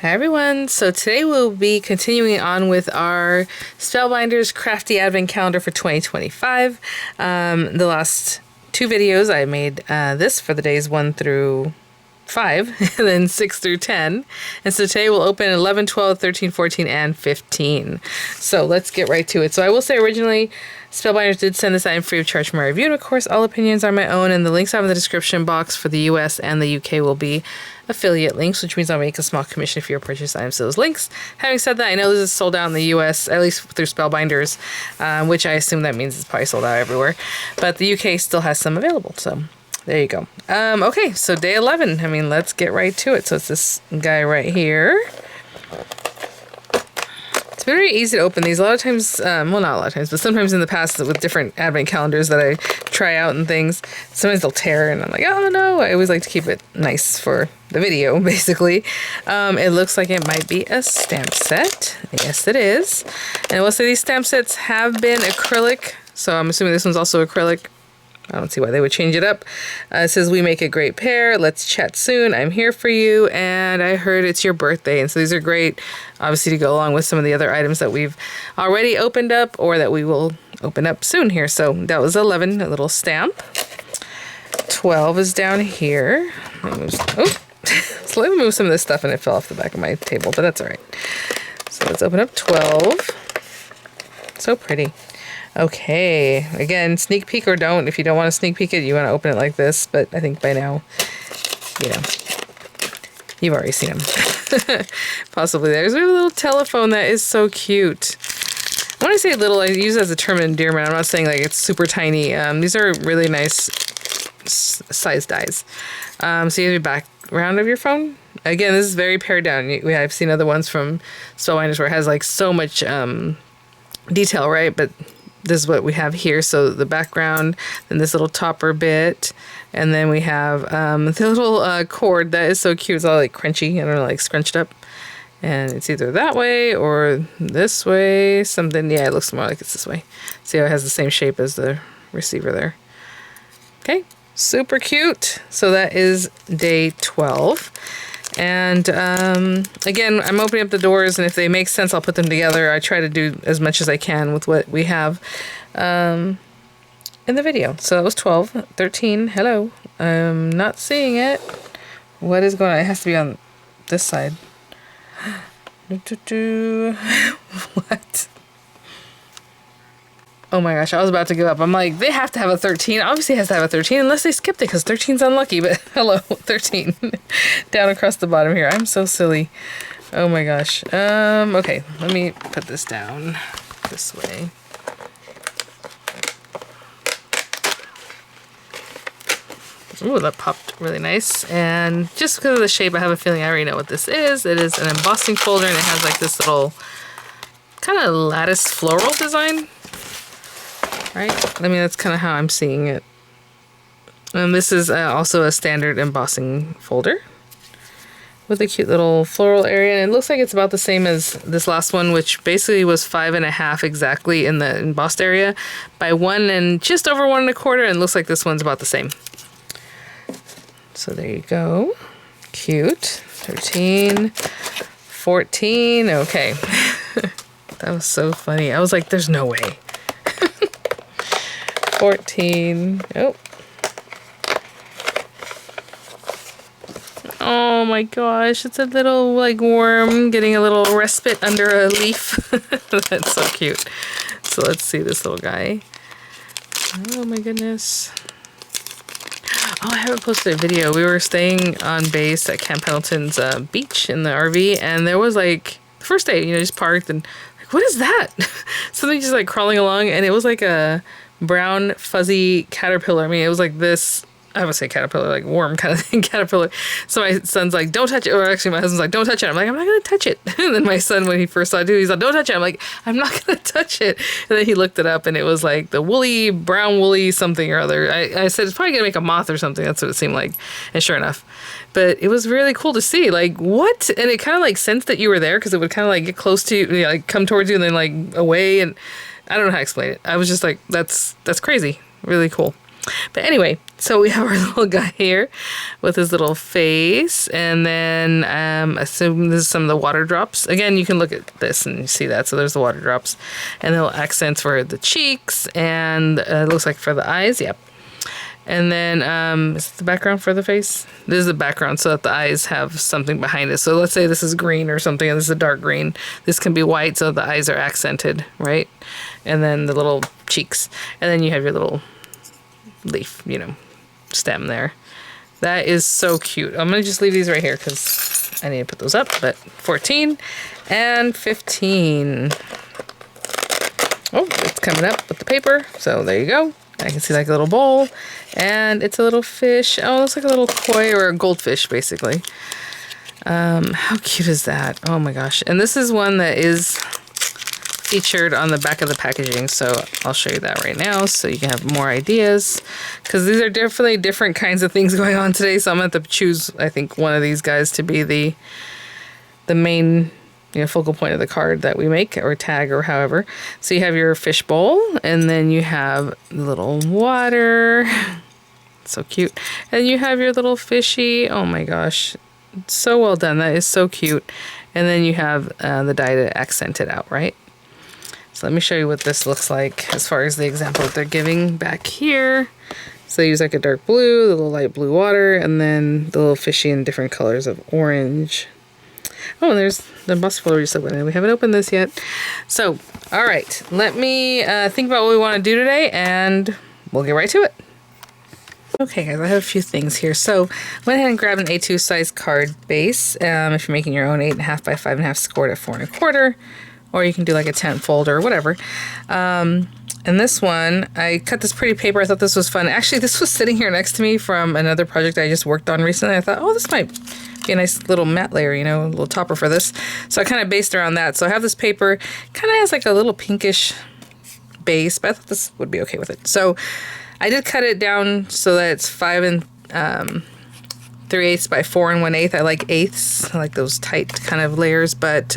Hi everyone, so today we'll be continuing on with our Spellbinders Crafty Advent Calendar for 2025. The last two videos I made this for the days 1 through 5 and then 6 through 10. And so today we'll open 11, 12, 13, 14, and 15. So let's get right to it. So I will say originally Spellbinders did send this item free of charge for my review, and of course all opinions are my own, and the links I have in the description box for the US and the UK will be affiliate links, which means I'll make a small commission if you purchase items to those links. Having said that, I know this is sold out in the US, at least through Spellbinders, which I assume that means it's probably sold out everywhere, but the UK still has some available, so there you go. Okay, so day 11, I mean, let's get right to it. So it's this guy right here. It's very easy to open these. A lot of times, well, not a lot of times, but sometimes in the past with different advent calendars that I try out and things, sometimes they'll tear and I'm like, oh no, I always like to keep it nice for the video, basically. It looks like it might be a stamp set. Yes, it is. And I will say these stamp sets have been acrylic, so I'm assuming this one's also acrylic. I don't see why they would change it up. It says, we make a great pair. Let's chat soon. I'm here for you. And I heard it's your birthday. And so these are great, obviously, to go along with some of the other items that we've already opened up or that we will open up soon here. So that was 11, a little stamp. 12 is down here. So let me move some of this stuff and it fell off the back of my table, but that's all right. So let's open up 12. So pretty. Okay, again, sneak peek or don't. If you don't want to sneak peek it, you want to open it like this. But I think by now, you know, you've already seen them. Possibly. There's a little telephone that is so cute. When I say little, I use it as a term of endearment. I'm not saying like it's super tiny. These are really nice size dies. So you have the background of your phone. Again, this is very pared down. I've seen other ones from Spellbinders where it has like so much detail, right? But this is what we have here. So the background, then this little topper bit, and then we have the little cord that is so cute. It's all like crunchy, I don't know, like scrunched up. And it's either that way or this way, something. Yeah, it looks more like it's this way. See how it has the same shape as the receiver there. Okay, super cute. So that is day 12. And again, I'm opening up the doors, and if they make sense, I'll put them together. I try to do as much as I can with what we have in the video. So that was 12. 13, hello. I'm not seeing it. What is going on? It has to be on this side. What? Oh my gosh, I was about to give up. I'm like, they have to have a 13. Obviously it has to have a 13 unless they skipped it because 13's unlucky. But hello, 13. Down across the bottom here. I'm so silly. Oh my gosh. Okay, let me put this down this way. Ooh, that popped really nice. And just because of the shape, I have a feeling I already know what this is. It is an embossing folder, and it has like this little kind of lattice floral design. Right? I mean, that's kind of how I'm seeing it. And this is also a standard embossing folder with a cute little floral area. And it looks like it's about the same as this last one, which basically was 5.5 exactly in the embossed area by 1 and just over 1 1/4. And it looks like this one's about the same. So there you go. Cute. 13, 14. Okay. That was so funny. I was like, there's no way. 14. Oh. Oh my gosh, it's a little like worm getting a little respite under a leaf. That's so cute. So let's see this little guy. Oh my goodness. Oh, I haven't posted a video. We were staying on base at Camp Pendleton's beach in the RV, and there was like the first day, you know, just parked and like, what is that? Something just like crawling along, and it was like a brown fuzzy caterpillar. I mean, it was like this, I would say caterpillar, like worm kind of thing, caterpillar. So my son's like, don't touch it. Or actually my husband's like, don't touch it. I'm like, I'm not going to touch it. And then my son, when he first saw it, he's like, don't touch it. I'm like, I'm not going to touch it. And then he looked it up, and it was like the brown woolly something or other. I said, it's probably going to make a moth or something. That's what it seemed like. And sure enough. But it was really cool to see, like, what? And it kind of like sensed that you were there, because it would kind of like get close to you, like come towards you and then like away. And I don't know how to explain it. I was just like, that's crazy. Really cool. But anyway, so we have our little guy here with his little face, and then assume this is some of the water drops. Again, you can look at this and you see that. So there's the water drops, and little accents for the cheeks, and it looks like for the eyes. Yep. And then is the background for the face? This is the background so that the eyes have something behind it. So let's say this is green or something, and this is a dark green. This can be white, so the eyes are accented, right? And then the little cheeks, and then you have your little leaf, you know, stem there. That is so cute. I'm gonna just leave these right here because I need to put those up. But 14 and 15. Oh, it's coming up with the paper. So there you go. I can see like a little bowl, and it's a little fish. Oh, it looks like a little koi or a goldfish, basically. How cute is that? Oh my gosh. And this is one that is featured on the back of the packaging, so I'll show you that right now so you can have more ideas, because these are definitely different kinds of things going on today. So I'm going to have to choose, I think, one of these guys to be the main, you know, focal point of the card that we make, or tag, or however. So you have your fish bowl, and then you have the little water. So cute. And you have your little fishy. Oh my gosh, so well done. That is so cute. And then you have the die to accent it out, right? So let me show you what this looks like as far as the example that they're giving back here. So they use like a dark blue, the little light blue water, and then the little fishy in different colors of orange. Oh, and there's the embossed folder we just opened, and we haven't opened this yet. So, all right, let me think about what we want to do today, and we'll get right to it. Okay guys, I have a few things here. So went ahead and grabbed an A2 size card base. If you're making your own 8.5 by 5.5, scored at 4 1/4. Or you can do like a tent folder or whatever. And this one, I cut this pretty paper. I thought this was fun. Actually, this was sitting here next to me from another project I just worked on recently. I thought, oh, this might be a nice little matte layer, you know, a little topper for this. So I kind of based around that. So I have this paper, kind of has like a little pinkish base, but I thought this would be okay with it. So I did cut it down so that it's 5 3/8 by 4 1/8. I like eighths. I like those tight kind of layers, but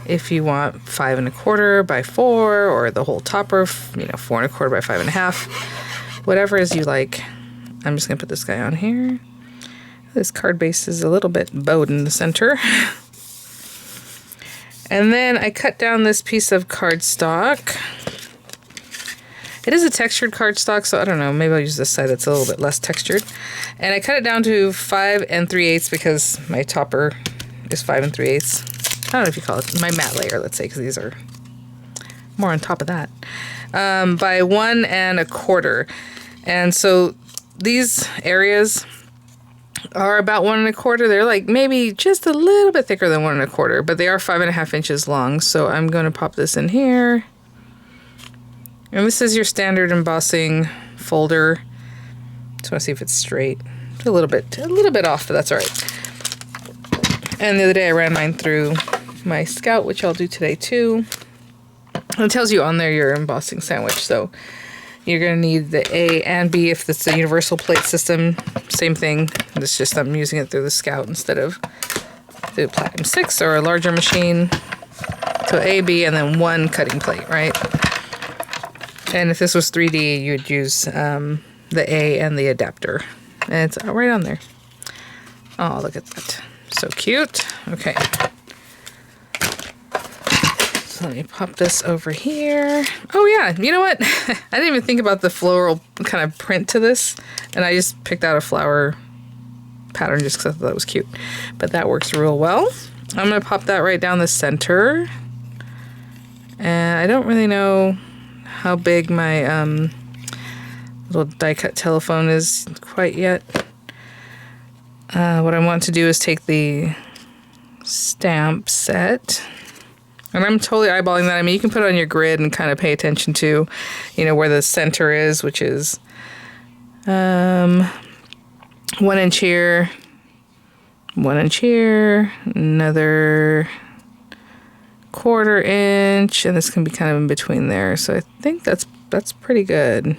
if you want 5 1/4 by 4, or the whole topper, you know, 4 1/4 by 5.5, whatever is you like. I'm just gonna put this guy on here. This card base is a little bit bowed in the center. And then I cut down this piece of cardstock. It is a textured cardstock, so I don't know, maybe I'll use this side that's a little bit less textured. And I cut it down to 5 3/8 because my topper is 5 3/8. I don't know if you call it my matte layer, let's say, because these are more on top of that. By 1 1/4. And so these areas are about 1 1/4. They're like maybe just a little bit thicker than 1 1/4, but they are 5.5 inches long. So I'm going to pop this in here. And this is your standard embossing folder. Just want to see if it's straight. It's a little bit off, but that's all right. And the other day I ran mine through my Scout, which I'll do today too. And it tells you on there your embossing sandwich. So you're going to need the A and B if it's a universal plate system. Same thing. It's just I'm using it through the Scout instead of the Platinum 6 or a larger machine. So A, B, and then 1 cutting plate, right? And if this was 3D, you'd use the A and the adapter. And it's right on there. Oh, look at that. So cute. Okay. So let me pop this over here. Oh yeah, you know what? I didn't even think about the floral kind of print to this. And I just picked out a flower pattern just because I thought that was cute. But that works real well. I'm going to pop that right down the center. And I don't really know how big my little die cut telephone is quite yet. What I want to do is take the stamp set, and I'm totally eyeballing that. I mean, you can put it on your grid and kind of pay attention to, you know, where the center is, which is 1 inch here, 1 inch here, another 1/4 inch, and this can be kind of in between there. So I think that's pretty good.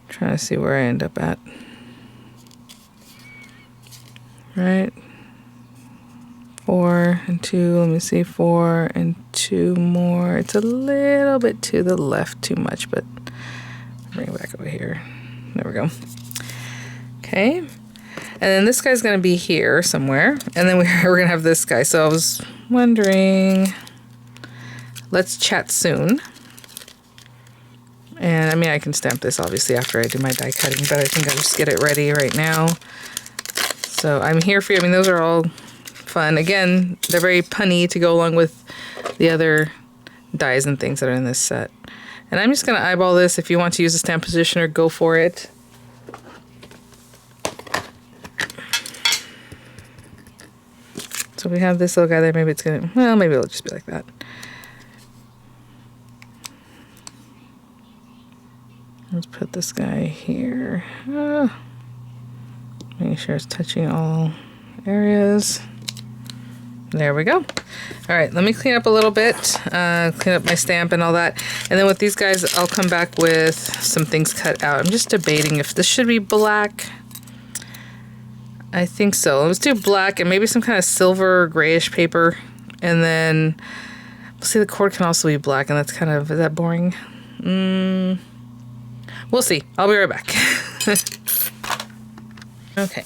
Trying to see where I end up at. Right. 4 and 2. Let me see. 4 and 2 more. It's a little bit to the left too much, but bring it back over here. There we go. Okay. And then this guy's going to be here somewhere. And then we're going to have this guy. So I was wondering, let's chat soon. And I mean, I can stamp this obviously after I do my die cutting, but I think I'll just get it ready right now. So I'm here for you. I mean, those are all fun. Again, they're very punny to go along with the other dies and things that are in this set. And I'm just going to eyeball this. If you want to use a stamp positioner, go for it. So we have this little guy there. Maybe it's going to, well, maybe it'll just be like that. Let's put this guy here. Making sure it's touching all areas. There we go. All right, let me clean up a little bit, clean up my stamp and all that. And then with these guys, I'll come back with some things cut out. I'm just debating if this should be black. I think so. Let's do black and maybe some kind of silver grayish paper. And then, we'll see, the cord can also be black, and that's kind of, is that boring? We'll see. I'll be right back. Okay.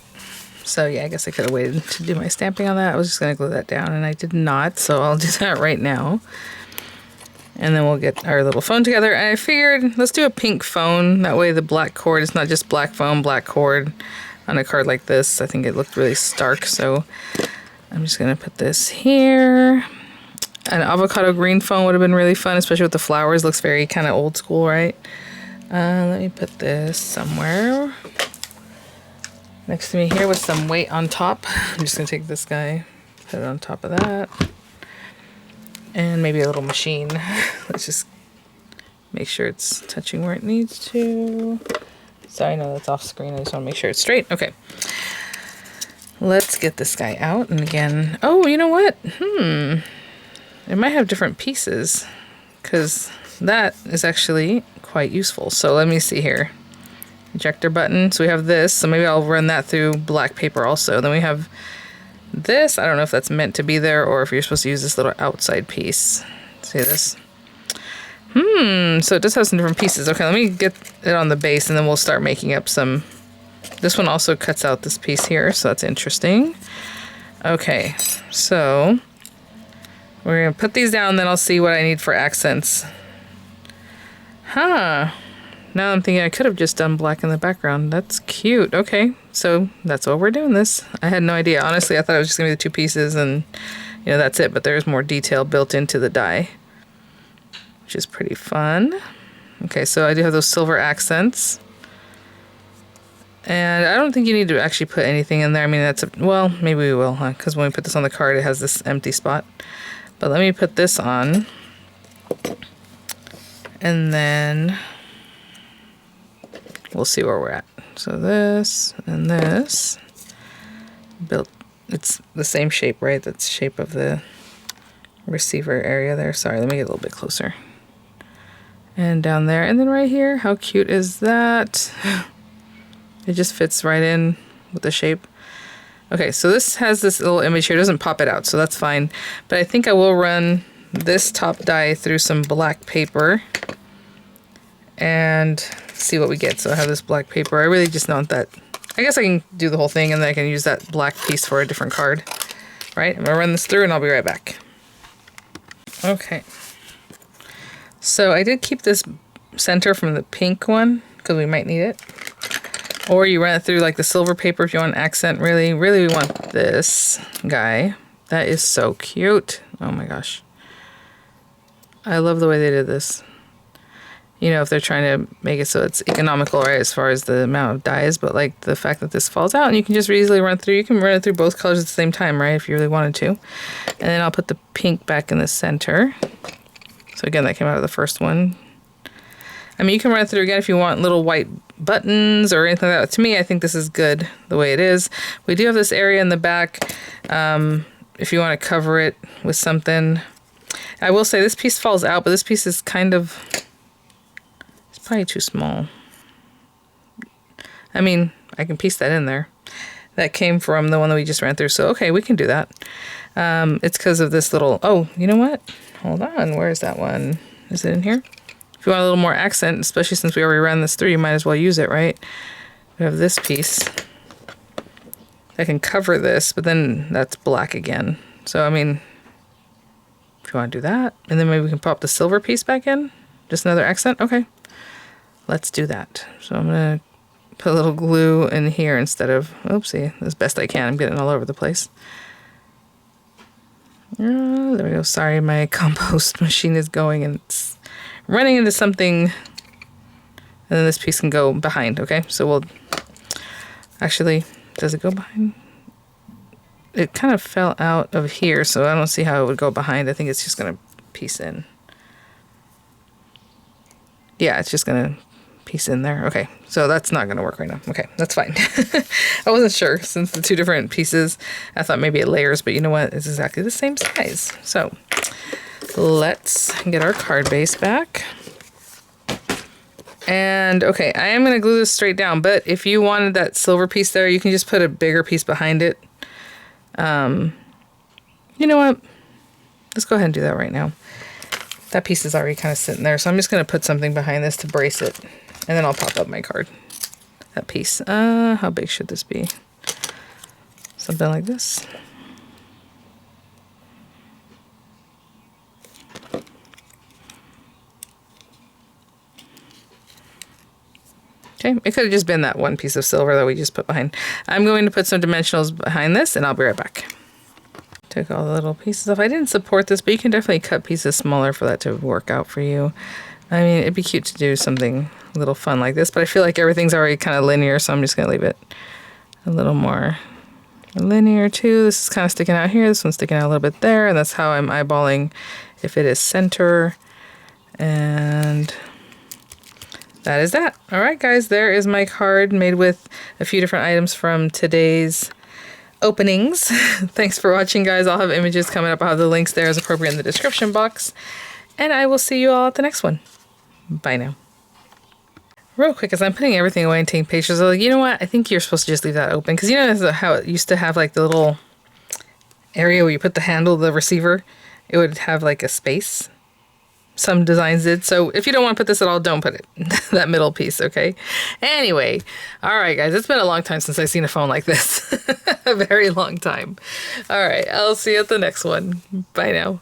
So yeah, I guess I could have waited to do my stamping on that. I was just going to glue that down, and I did not, so I'll do that right now. And then we'll get our little phone together. And I figured, let's do a pink phone. That way the black cord, it's not just black phone, black cord on a card like this. I think it looked really stark, so I'm just going to put this here. An avocado green phone would have been really fun, especially with the flowers. Looks very kind of old school, right? Let me put this somewhere next to me here with some weight on top. I'm just going to take this guy, put it on top of that. And maybe a little machine. Let's just make sure it's touching where it needs to. Sorry, no, that's off screen. I just want to make sure it's straight. Okay. Let's get this guy out. And again, oh, you know what? It might have different pieces, because that is actually quite useful. So let me see here. Ejector button. So we have this. So maybe I'll run that through black paper also. Then we have this. I don't know if that's meant to be there or if you're supposed to use this little outside piece. See this? So it does have some different pieces. Okay, let me get it on the base and then we'll start making up some. This one also cuts out this piece here, so that's interesting. Okay, so we're gonna put these down, then I'll see what I need for accents. Now I'm thinking I could have just done black in the background. That's cute. Okay, so that's what we're doing this. I had no idea. Honestly, I thought it was just gonna be the two pieces and, you know, that's it, but there's more detail built into the die, which is pretty fun. Okay, so I do have those silver accents. And I don't think you need to actually put anything in there. I mean, that's, well, maybe we will, huh? Because when we put this on the card, it has this empty spot. But let me put this on. And then we'll see where we're at. So this and this. Built, it's the same shape, right? That's the shape of the receiver area there. Sorry, let me get a little bit closer. And down there. And then right here, how cute is that? It just fits right in with the shape. Okay, so this has this little image here. It doesn't pop it out, so that's fine. But I think I will run this top die through some black paper and see what we get. So I have this black paper. I really just want that. I guess I can do the whole thing and then I can use that black piece for a different card. Right, I'm gonna run this through and I'll be right back. Okay. So I did keep this center from the pink one because we might need it. Or you run it through like the silver paper if you want an accent. Really, we want this guy. That is so cute. Oh my gosh. I love the way they did this. You know, if they're trying to make it so it's economical, right, as far as the amount of dyes, but like the fact that this falls out and you can just easily run through. You can run it through both colors at the same time, right, if you really wanted to. And then I'll put the pink back in the center. So again, that came out of the first one. I mean, you can run it through again if you want little white buttons or anything like that. To me, I think this is good the way it is. We do have this area in the back if you want to cover it with something. I will say this piece falls out, but this piece is kind of, it's probably too small. I mean, I can piece that in there. That came from the one that we just ran through. So, okay, we can do that. It's because of this little, oh, you know what? Hold on, where's that one? Is it in here? if you want a little more accent, especially since we already ran this through, you might as well use it, right? We have this piece. I can cover this, but then that's black again. So, I mean, if you want to do that, and then maybe we can pop the silver piece back in. Just another accent? Okay. Let's do that. So I'm going to put a little glue in here instead of, oopsie, as best I can. I'm getting all over the place. There we go. Sorry, my compost machine is going and it's running into something. And then this piece can go behind, okay? So we'll, actually, does it go behind? It kind of fell out of here, so I don't see how it would go behind. I think it's just going to piece in. Yeah, it's just going to piece in there. Okay, so that's not going to work right now. Okay, that's fine. I wasn't sure since the two different pieces. I thought maybe it layers, but you know what? It's exactly the same size. So let's get our card base back. And okay, I am going to glue this straight down, but if you wanted that silver piece there, you can just put a bigger piece behind it. You know what? Let's go ahead and do that right now. That piece is already kind of sitting there, so I'm just going to put something behind this to brace it, and then I'll pop up my card. That piece. How big should this be? Something like this. Okay, it could have just been that one piece of silver that we just put behind. I'm going to put some dimensionals behind this, and I'll be right back. Took all the little pieces off. I didn't support this, but you can definitely cut pieces smaller for that to work out for you. I mean, it'd be cute to do something a little fun like this, but I feel like everything's already kind of linear, so I'm just going to leave it a little more linear too. This is kind of sticking out here. This one's sticking out a little bit there, and that's how I'm eyeballing if it is center. And that is that. All right, guys, there is my card made with a few different items from today's openings. Thanks for watching, guys. I'll have images coming up. I'll have the links there as appropriate in the description box. And I will see you all at the next one. Bye now. Real quick, as I'm putting everything away and taking pictures, I was like, you know what? I think you're supposed to just leave that open. Because you know how it used to have like the little area where you put the handle of the receiver? It would have like a space. Some designs did. So if you don't want to put this at all, don't put it. That middle piece, okay? Anyway, all right, guys. It's been a long time since I've seen a phone like this. A very long time. All right, I'll see you at the next one. Bye now.